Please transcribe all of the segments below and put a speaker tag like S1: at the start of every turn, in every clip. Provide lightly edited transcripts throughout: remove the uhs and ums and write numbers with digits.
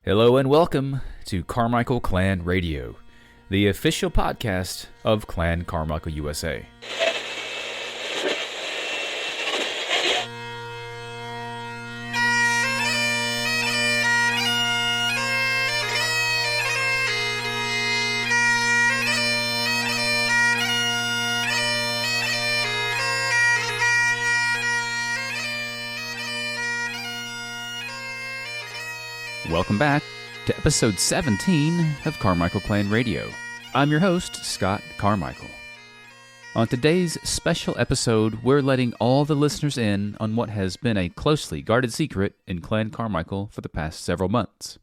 S1: Hello and welcome to Carmichael Clan Radio, the official podcast of Clan Carmichael USA. Welcome back to episode 17 of Carmichael Clan Radio. I'm your host, Scott Carmichael. On today's special episode, we're letting all the listeners in on what has been a closely guarded secret in Clan Carmichael for the past several months.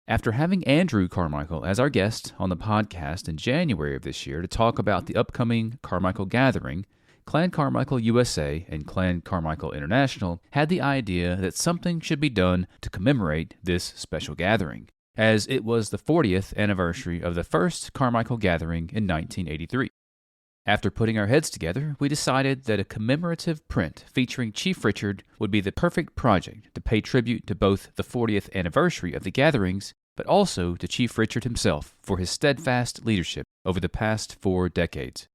S1: After having Andrew Carmichael as our guest on the podcast in January of this year to talk about the upcoming Carmichael Gathering, Clan Carmichael USA and Clan Carmichael International had the idea that something should be done to commemorate this special gathering, as it was the 40th anniversary of the first Carmichael Gathering in 1983. After putting our heads together, we decided that a commemorative print featuring Chief Richard would be the perfect project to pay tribute to both the 40th anniversary of the gatherings, but also to Chief Richard himself for his steadfast leadership over the past 4 decades.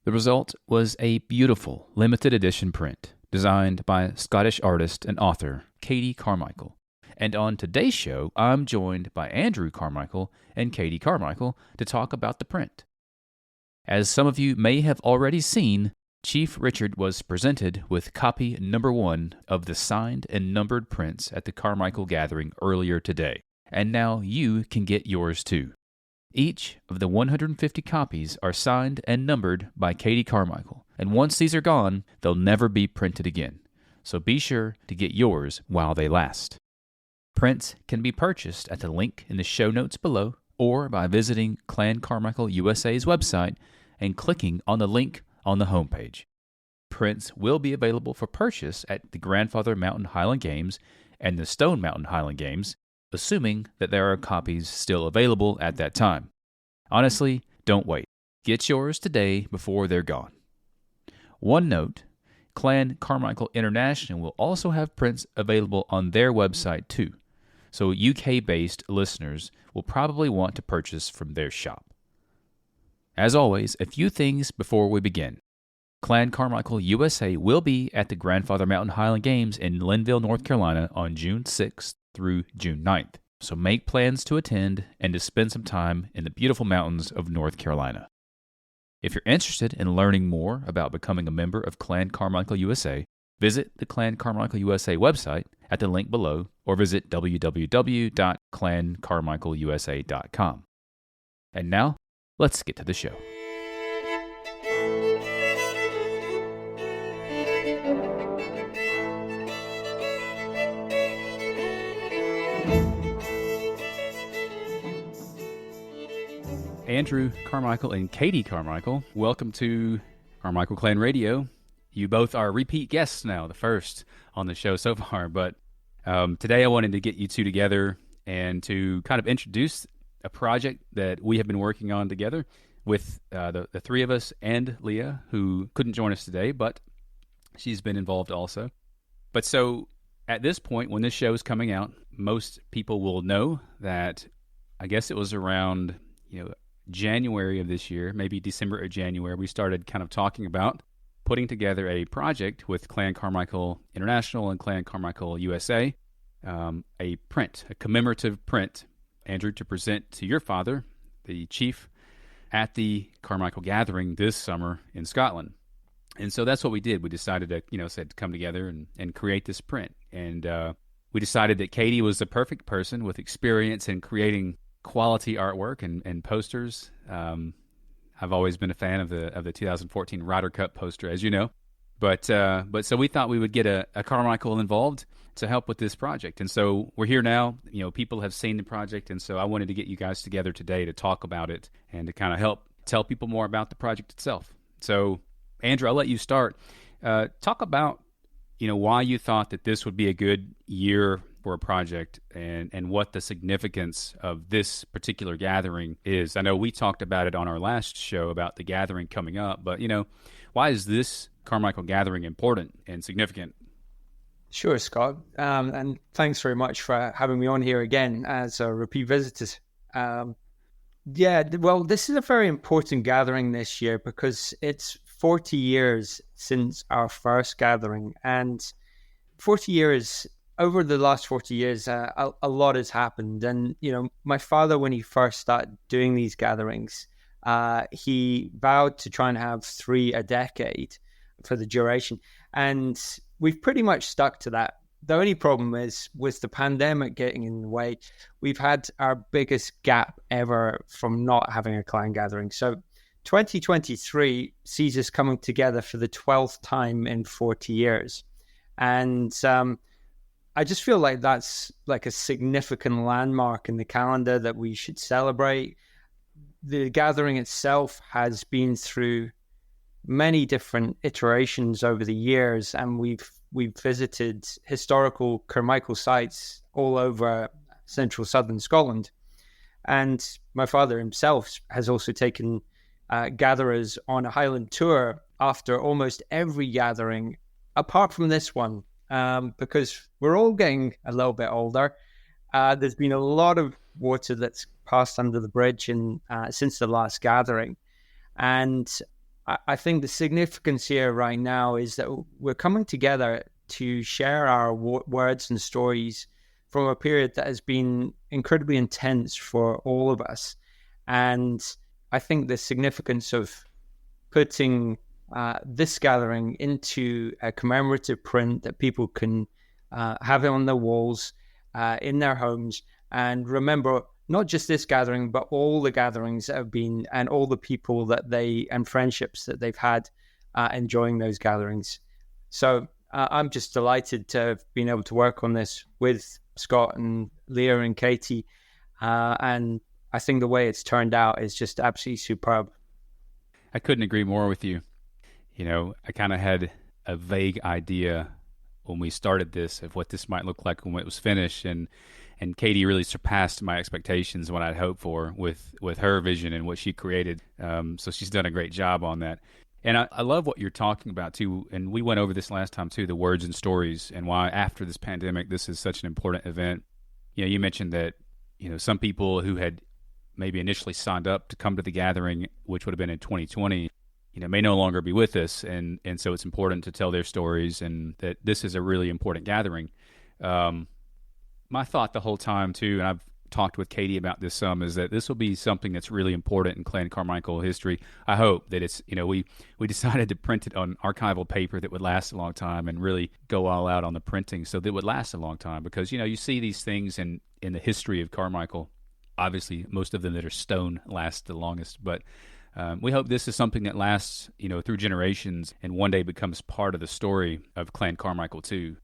S1: The result was a beautiful limited edition print designed by Scottish artist and author Katie Carmichael. And on today's show, I'm joined by Andrew Carmichael and Katie Carmichael to talk about the print. As some of you may have already seen, Chief Richard was presented with copy number 1 of the signed and numbered prints at the Carmichael Gathering earlier today. And now you can get yours too. Each of the 150 copies are signed and numbered by Katie Carmichael, and once these are gone, they'll never be printed again. So be sure to get yours while they last. Prints can be purchased at the link in the show notes below, or by visiting Clan Carmichael USA's website and clicking on the link on the homepage. Prints will be available for purchase at the Grandfather Mountain Highland Games and the Stone Mountain Highland Games, assuming that there are copies still available at that time. Honestly, don't wait. Get yours today before they're gone. One note, Clan Carmichael International will also have prints available on their website too, so UK-based listeners will probably want to purchase from their shop. As always, a few things before we begin. Clan Carmichael USA will be at the Grandfather Mountain Highland Games in Linville, North Carolina on June 6th through June 9th. So make plans to attend and to spend some time in the beautiful mountains of North Carolina. If you're interested in learning more about becoming a member of Clan Carmichael USA, visit the Clan Carmichael USA website at the link below or visit www.clancarmichaelusa.com. And now, let's get to the show. Andrew Carmichael and Katie Carmichael, welcome to Carmichael Clan Radio. You both are repeat guests now, the first on the show so far, but today I wanted to get you two together and to kind of introduce a project that we have been working on together with the three of us and Leah, who couldn't join us today, but she's been involved also. But so at this point, when this show is coming out, most people will know that I guess it was around, January of this year, maybe December or January, we started kind of talking about putting together a project with Clan Carmichael International and Clan Carmichael USA, a print, a commemorative print, Andrew, to present to your father, the chief, at the Carmichael Gathering this summer in Scotland. And so that's what we did. We decided to, said to come together and create this print. And we decided that Katie was the perfect person with experience in creating quality artwork and posters. I've always been a fan of the 2014 Ryder Cup poster, as you know. But so we thought we would get a Carmichael involved to help with this project. And so we're here now. People have seen the project, and so I wanted to get you guys together today to talk about it and to kind of help tell people more about the project itself. So, Andrew, I'll let you start. Talk about, why you thought that this would be a good year for a project and what the significance of this particular gathering is. I know we talked about it on our last show about the gathering coming up, but, why is this Carmichael Gathering important and significant?
S2: Sure, Scott. And thanks very much for having me on here again as a repeat visitor. Um, well, this is a very important gathering this year because it's 40 years since our first gathering. And 40 years, over the last 40 years, a lot has happened. And, my father, when he first started doing these gatherings, he vowed to try and have 3 a decade for the duration. And we've pretty much stuck to that. The only problem is with the pandemic getting in the way, we've had our biggest gap ever from not having a clan gathering. So 2023 sees us coming together for the 12th time in 40 years. And I just feel like that's like a significant landmark in the calendar that we should celebrate. The gathering itself has been through many different iterations over the years, and we've visited historical Carmichael sites all over central southern Scotland. And my father himself has also taken gatherers on a Highland tour after almost every gathering, apart from this one, because we're all getting a little bit older. There's been a lot of water that's passed under the bridge since the last gathering. And I think the significance here right now is that we're coming together to share our words and stories from a period that has been incredibly intense for all of us. And I think the significance of putting this gathering into a commemorative print that people can have it on their walls, in their homes, and remember not just this gathering, but all the gatherings that have been, and all the people and friendships that they've had enjoying those gatherings. So I'm just delighted to have been able to work on this with Scott and Leah and Katie. And I think the way it's turned out is just absolutely superb.
S1: I couldn't agree more with you. I kind of had a vague idea when we started this of what this might look like when it was finished, and Katie really surpassed my expectations, what I'd hoped for with her vision and what she created. So she's done a great job on that. And I love what you're talking about too, and we went over this last time too, the words and stories, and why after this pandemic this is such an important event. You mentioned that some people who had maybe initially signed up to come to the gathering, which would have been in 2020, may no longer be with us, and so it's important to tell their stories, and that this is a really important gathering. My thought the whole time too, and I've talked with Katie about this some, is that this will be something that's really important in Clan Carmichael history. I hope that it's, we decided to print it on archival paper that would last a long time, and really go all out on the printing so that it would last a long time, because you see these things in the history of Carmichael. Obviously most of them that are stone last the longest, but we hope this is something that lasts through generations, and one day becomes part of the story of Clan Carmichael too.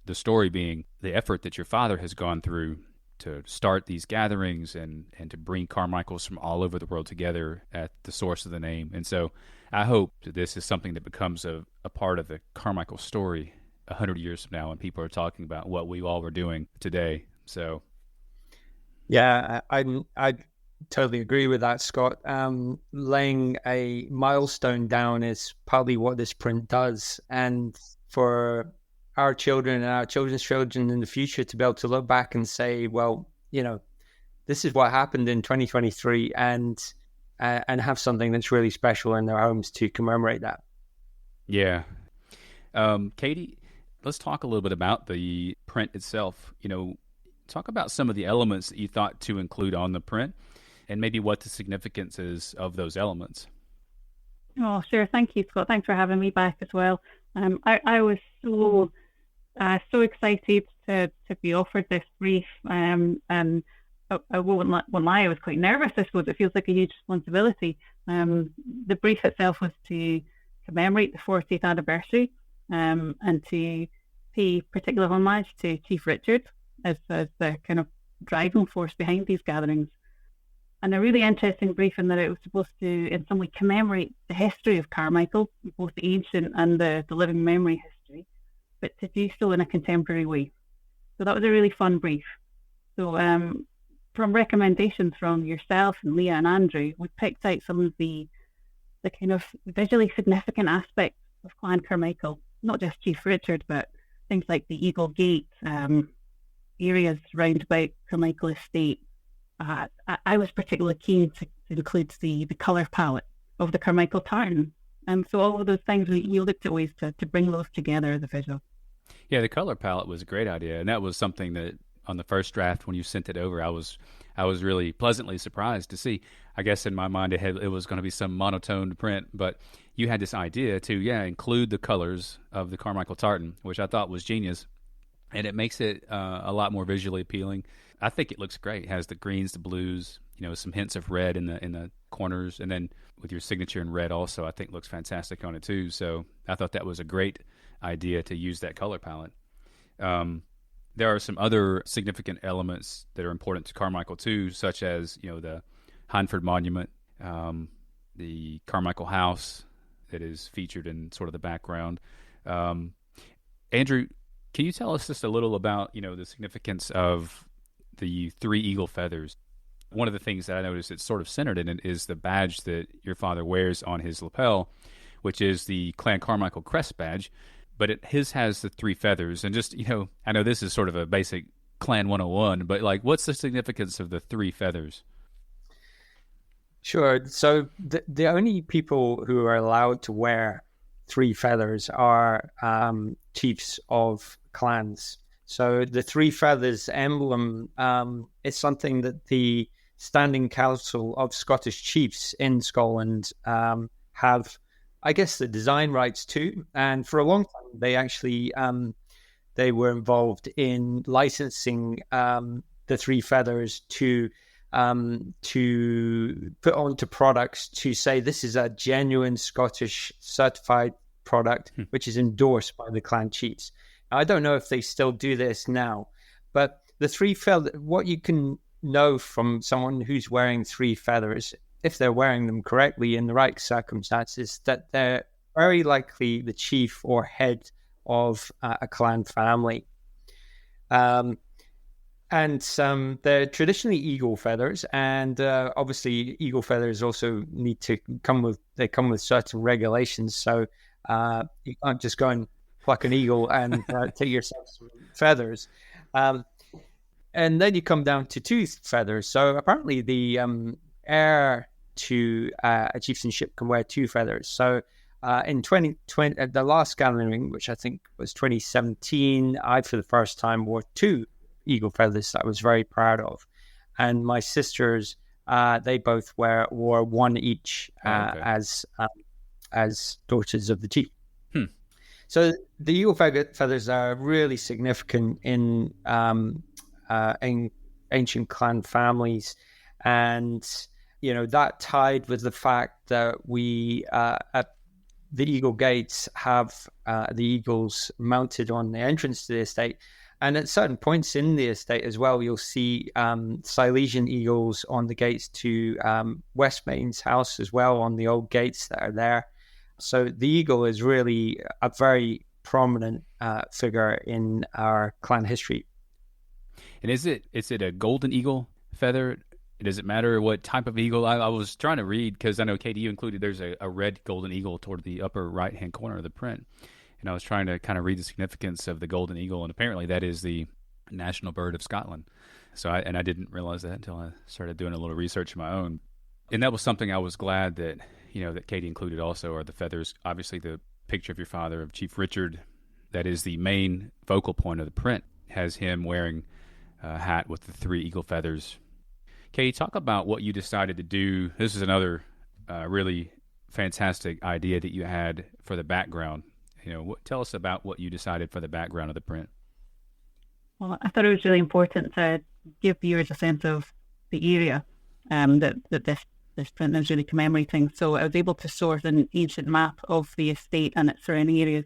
S1: The story being the effort that your father has gone through to start these gatherings and to bring Carmichaels from all over the world together at the source of the name. And so I hope that this is something that becomes a part of the Carmichael story 100 years from now, when people are talking about what we all were doing today. So,
S2: yeah, I totally agree with that, Scott. Laying a milestone down is partly what this print does. And for our children and our children's children in the future to be able to look back and say, well, this is what happened in 2023, and have something that's really special in their homes to commemorate that.
S1: Yeah. Katie, let's talk a little bit about the print itself. Talk about some of the elements that you thought to include on the print, and maybe what the significance is of those elements.
S3: Oh, sure. Thank you, Scott. Thanks for having me back as well. I was so excited to be offered this brief, and I won't lie, I was quite nervous. I suppose it feels like a huge responsibility. The brief itself was to commemorate the 40th anniversary, and to pay particular homage to Chief Richard as the kind of driving force behind these gatherings. And a really interesting brief in that it was supposed to, in some way, commemorate the history of Carmichael, both the ancient and the living memory history, but to do so in a contemporary way. So that was a really fun brief. So from recommendations from yourself and Leah and Andrew, we picked out some of the kind of visually significant aspects of Clan Carmichael, not just Chief Richard, but things like the Eagle Gate, areas round about Carmichael Estate. I was particularly keen to include the colour palette of the Carmichael tartan. So all of those things, we looked at ways to bring those together as a visual.
S1: Yeah, the color palette was a great idea, and that was something that on the first draft when you sent it over, I was really pleasantly surprised to see. I guess in my mind it was going to be some monotone print, but you had this idea to include the colors of the Carmichael tartan, which I thought was genius, and it makes it a lot more visually appealing. I think it looks great. It has the greens, the blues, some hints of red in the corners, and then with your signature in red also, I think looks fantastic on it too. So I thought that was a great idea to use that color palette. There are some other significant elements that are important to Carmichael too, such as the Hanford Monument, the Carmichael House that is featured in sort of the background. Andrew, can you tell us just a little about the significance of the three eagle feathers? One of the things that I noticed that's sort of centered in it is the badge that your father wears on his lapel, which is the Clan Carmichael crest badge, but his has the three feathers. And just, I know this is sort of a basic Clan 101, but what's the significance of the three feathers?
S2: Sure. So the only people who are allowed to wear three feathers are chiefs of clans. So the three feathers emblem is something that the Standing Council of Scottish Chiefs in Scotland have, I guess, the design rights to. And for a long time, they actually they were involved in licensing the three feathers to put onto products to say this is a genuine Scottish certified product, which is endorsed by the clan chiefs. I don't know if they still do this now, but the three feathers, what you can know from someone who's wearing three feathers, if they're wearing them correctly in the right circumstances, that they're very likely the chief or head of a clan family. And they're traditionally eagle feathers, and obviously eagle feathers also need to come with certain regulations. So you can't just go and pluck an eagle and take yourself some feathers. And then you come down to two feathers. So apparently the heir to a chieftainship can wear two feathers. So in 2020, at the last gathering, which I think was 2017, I for the first time wore two eagle feathers that I was very proud of. And my sisters, they both wore one each as daughters of the chief. So the eagle feathers are really significant in ancient clan families, and that tied with the fact that we at the Eagle Gates have the eagles mounted on the entrance to the estate, and at certain points in the estate as well, you'll see Silesian eagles on the gates to Westmain's house as well, on the old gates that are there. So the eagle is really a very prominent figure in our clan history.
S1: And is it a golden eagle feather? Does it matter what type of eagle? I was trying to read, because I know, Katie, you included there's a red golden eagle toward the upper right-hand corner of the print. And I was trying to kind of read the significance of the golden eagle, and apparently that is the national bird of Scotland. So I didn't realize that until I started doing a little research of my own. And that was something I was glad that that Katie included also, are the feathers. Obviously, the picture of your father, of Chief Richard, that is the main focal point of the print, has him wearing a hat with the three eagle feathers. Katie, talk about what you decided to do. This is another really fantastic idea that you had for the background. Tell us about what you decided for the background of the print.
S3: Well, I thought it was really important to give viewers a sense of the area that this print is really commemorating. So I was able to source an ancient map of the estate and its surrounding areas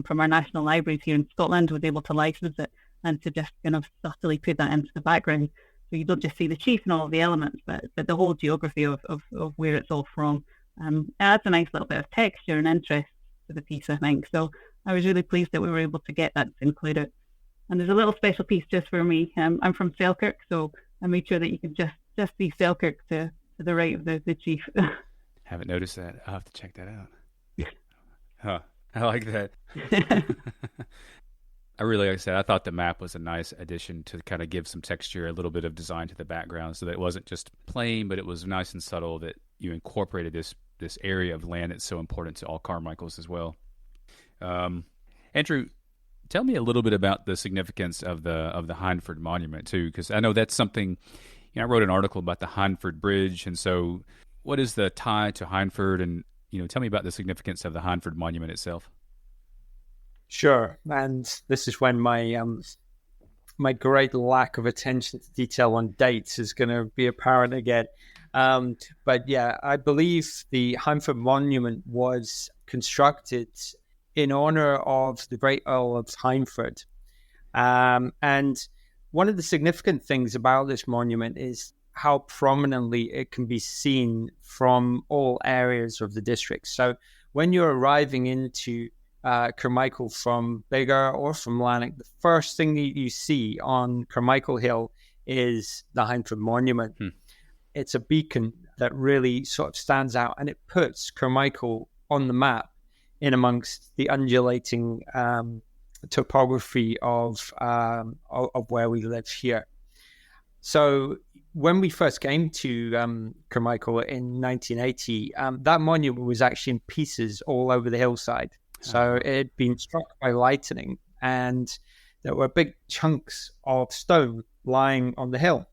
S3: from our national libraries here in Scotland. I was able to license it and to just kind of subtly put that into the background. So you don't just see the chief and all of the elements, but the whole geography of where it's all from. It adds a nice little bit of texture and interest to the piece, I think. So I was really pleased that we were able to get that to include it. And there's a little special piece just for me. I'm from Selkirk, so I made sure that you could just see Selkirk to the right of the chief.
S1: Haven't noticed that. I'll have to check that out. Huh. I like that. like I said, I thought the map was a nice addition to kind of give some texture, a little bit of design to the background, so that it wasn't just plain, but it was nice and subtle, that you incorporated this area of land that's so important to all Carmichaels as well. Andrew, tell me a little bit about the significance of the Hindford Monument too, because I know that's something. I wrote an article about the Hindford Bridge, and so what is the tie to Hindford? And tell me about the significance of the Hindford Monument itself.
S2: Sure, and this is when my great lack of attention to detail on dates is going to be apparent again. But yeah, I believe the Hindford Monument was constructed in honor of the great Earl of Hindford. And one of the significant things about this monument is how prominently it can be seen from all areas of the district. So when you're arriving into Carmichael from Biggar or from Lanark, the first thing that you see on Carmichael Hill is the Hindford Monument. It's a beacon that really sort of stands out, and it puts Carmichael on the map in amongst the undulating topography of where we live here. So when we first came to Carmichael in 1980, that monument was actually in pieces all over the hillside. So it had been struck by lightning, and there were big chunks of stone lying on the hill.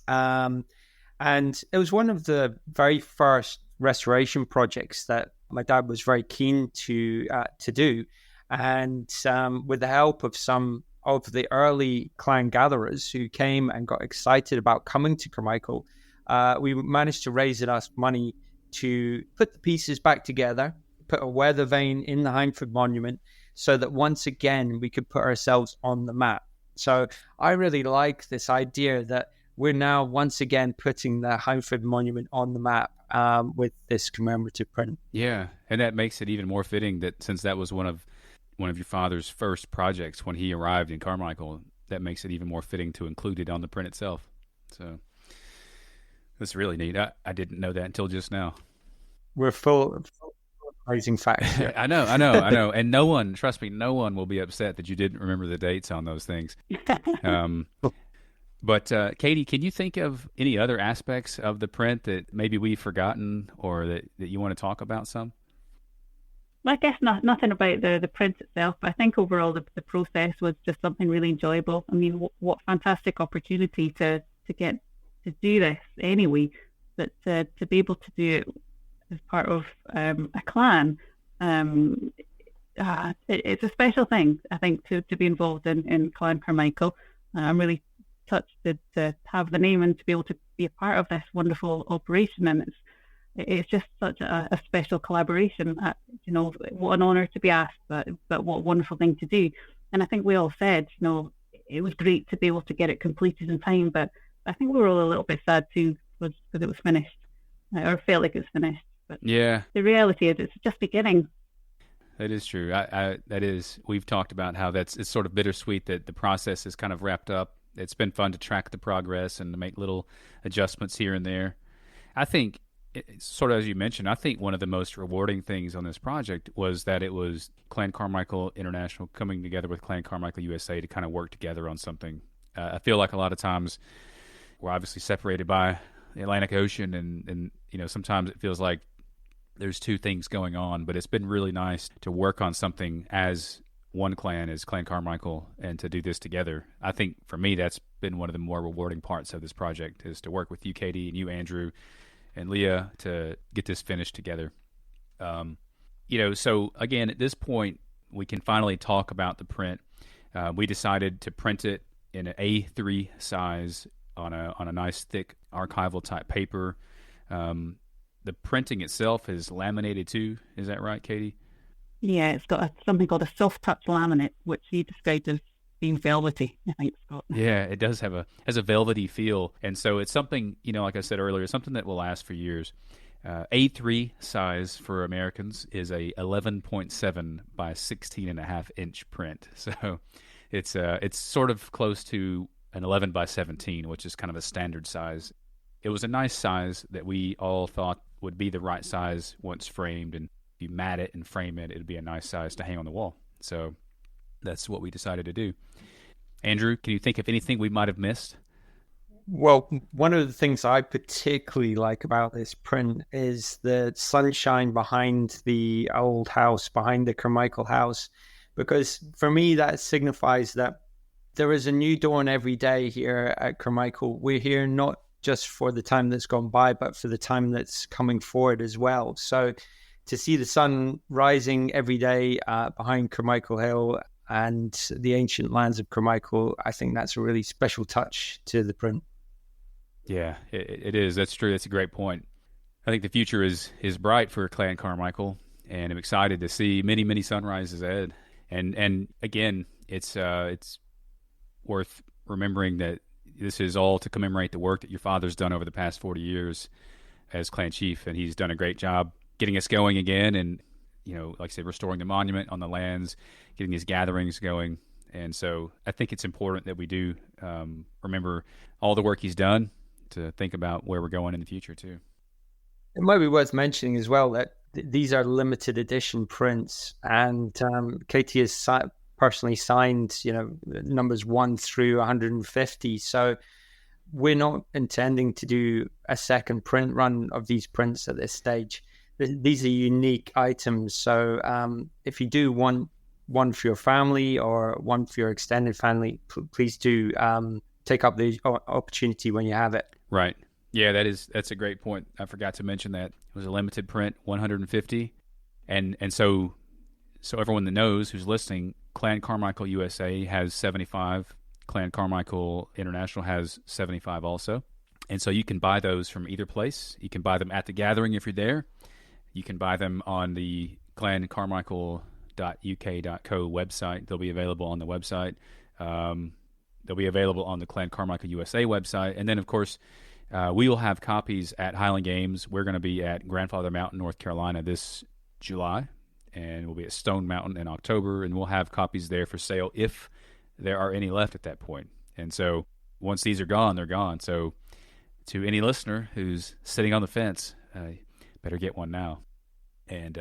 S2: And it was one of the very first restoration projects that my dad was very keen to do. And with the help of some of the early clan gatherers who came and got excited about coming to Carmichael, we managed to raise enough money to put the pieces back together, put a weather vane in the Hindford Monument, so that once again we could put ourselves on the map. So I really like this idea that we're now once again putting the Hindford Monument on the map with this commemorative print.
S1: Yeah, and that makes it even more fitting that since that was one of your father's first projects when he arrived in Carmichael, that makes it even more fitting to include it on the print itself. So that's really neat. I didn't know that until just now.
S2: We're full of amazing facts here.
S1: I know. And no one, trust me, no one will be upset that you didn't remember the dates on those things. But Katie, can you think of any other aspects of the print that maybe we've forgotten or that you want to talk about some?
S3: I guess nothing about the print itself, but I think overall the process was just something really enjoyable. I mean, what fantastic opportunity to get to do this anyway, but to be able to do it as part of a clan, it's a special thing, I think, to be involved in Clan Carmichael. I'm really touched to have the name and to be able to be a part of this wonderful operation, and it's just such a special collaboration. What an honor to be asked, but what a wonderful thing to do. And I think we all said, it was great to be able to get it completed in time, but I think we were all a little bit sad too because it was finished, or felt like it was finished. But
S1: yeah,
S3: the reality is it's just beginning.
S1: That is true. We've talked about how it's sort of bittersweet that the process is kind of wrapped up. It's been fun to track the progress and to make little adjustments here and there. I think, sort of as you mentioned, I think one of the most rewarding things on this project was that it was Clan Carmichael International coming together with Clan Carmichael USA to kind of work together on something. I feel like a lot of times we're obviously separated by the Atlantic Ocean, and sometimes it feels like there's two things going on, but it's been really nice to work on something as one clan, as Clan Carmichael, and to do this together. I think for me that's been one of the more rewarding parts of this project, is to work with you, Katie, and you, Andrew, and Leah, to get this finished together. So again, at this point, we can finally talk about the print. We decided to print it in an A3 size on a nice thick archival type paper. The printing itself is laminated too. Is that right, Katie?
S3: Yeah, it's got something called a soft touch laminate, which you described as being velvety, I think, Scott.
S1: Yeah, it does has a velvety feel, and so it's something, like I said earlier, something that will last for years. A3 size for Americans is a 11.7 by 16.5 inch print, so it's sort of close to an 11 by 17, which is kind of a standard size. It was a nice size that we all thought would be the right size once framed, and if you mat it and frame it, it'd be a nice size to hang on the wall. So that's what we decided to do. Andrew, can you think of anything we might have missed?
S2: Well, one of the things I particularly like about this print is the sunshine behind the old house, behind the Carmichael house, because for me, that signifies that there is a new dawn every day here at Carmichael. We're here not just for the time that's gone by, but for the time that's coming forward as well. So to see the sun rising every day behind Carmichael Hill and the ancient lands of Carmichael, I think that's a really special touch to the print.
S1: Yeah, it is. That's true. That's a great point. I think the future is bright for Clan Carmichael, and I'm excited to see many, many sunrises ahead. And again, it's worth remembering that this is all to commemorate the work that your father's done over the past 40 years as clan chief, and he's done a great job getting us going again, and like I said, restoring the monument on the lands, getting these gatherings going. And so I think it's important that we do remember all the work he's done, to think about where we're going in the future too.
S2: It might be worth mentioning as well that these are limited edition prints, and Katie has personally signed, numbers 1 through 150. So we're not intending to do a second print run of these prints at this stage. These are unique items. So if you do want one for your family or one for your extended family, please do take up the opportunity when you have it.
S1: Right. Yeah, that's a great point. I forgot to mention that. It was a limited print, 150. And so everyone that knows, who's listening, Clan Carmichael USA has 75. Clan Carmichael International has 75 also. And so you can buy those from either place. You can buy them at the gathering if you're there. You can buy them on the clancarmichael.uk.co website. They'll be available on the website. They'll be available on the Clan Carmichael USA website. And then, of course, we will have copies at Highland Games. We're going to be at Grandfather Mountain, North Carolina this July, and we'll be at Stone Mountain in October, and we'll have copies there for sale if there are any left at that point. And so once these are gone, they're gone. So to any listener who's sitting on the fence, better get one now. And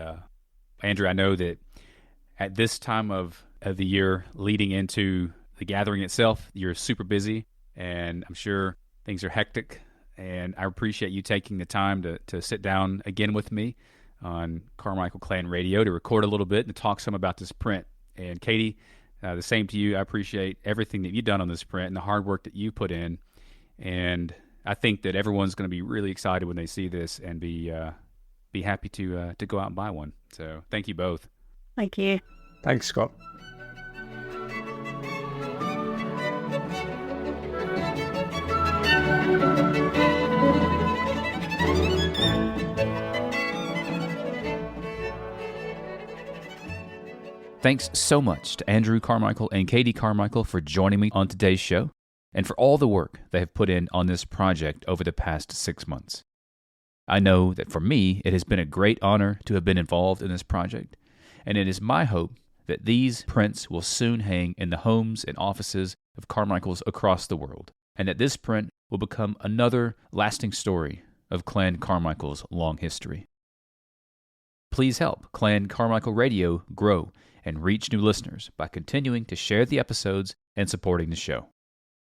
S1: Andrew, I know that at this time of the year leading into the gathering itself, you're super busy, and I'm sure things are hectic, and I appreciate you taking the time to sit down again with me on Carmichael Clan Radio to record a little bit and to talk some about this print. And Katie, the same to you. I appreciate everything that you've done on this print and the hard work that you put in, and I think that everyone's going to be really excited when they see this and be happy to go out and buy one. So thank you both.
S3: Thank you.
S2: Thanks, Scott.
S1: Thanks so much to Andrew Carmichael and Katie Carmichael for joining me on today's show, and for all the work they have put in on this project over the past 6 months. I know that for me, it has been a great honor to have been involved in this project, and it is my hope that these prints will soon hang in the homes and offices of Carmichaels across the world, and that this print will become another lasting story of Clan Carmichael's long history. Please help Clan Carmichael Radio grow and reach new listeners by continuing to share the episodes and supporting the show.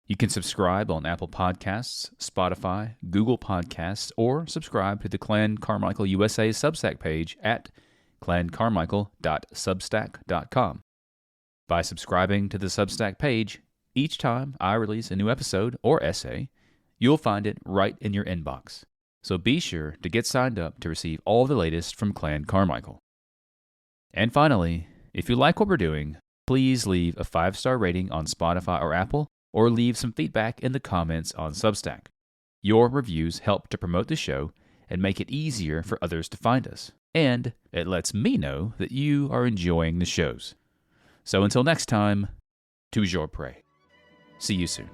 S1: You can subscribe on Apple Podcasts, Spotify, Google Podcasts, or subscribe to the Clan Carmichael USA Substack page at clancarmichael.substack.com. By subscribing to the Substack page, each time I release a new episode or essay, you'll find it right in your inbox. So be sure to get signed up to receive all the latest from Clan Carmichael. And finally, if you like what we're doing, please leave a 5-star rating on Spotify or Apple, or leave some feedback in the comments on Substack. Your reviews help to promote the show and make it easier for others to find us. And it lets me know that you are enjoying the shows. So until next time, toujours prêt. See you soon.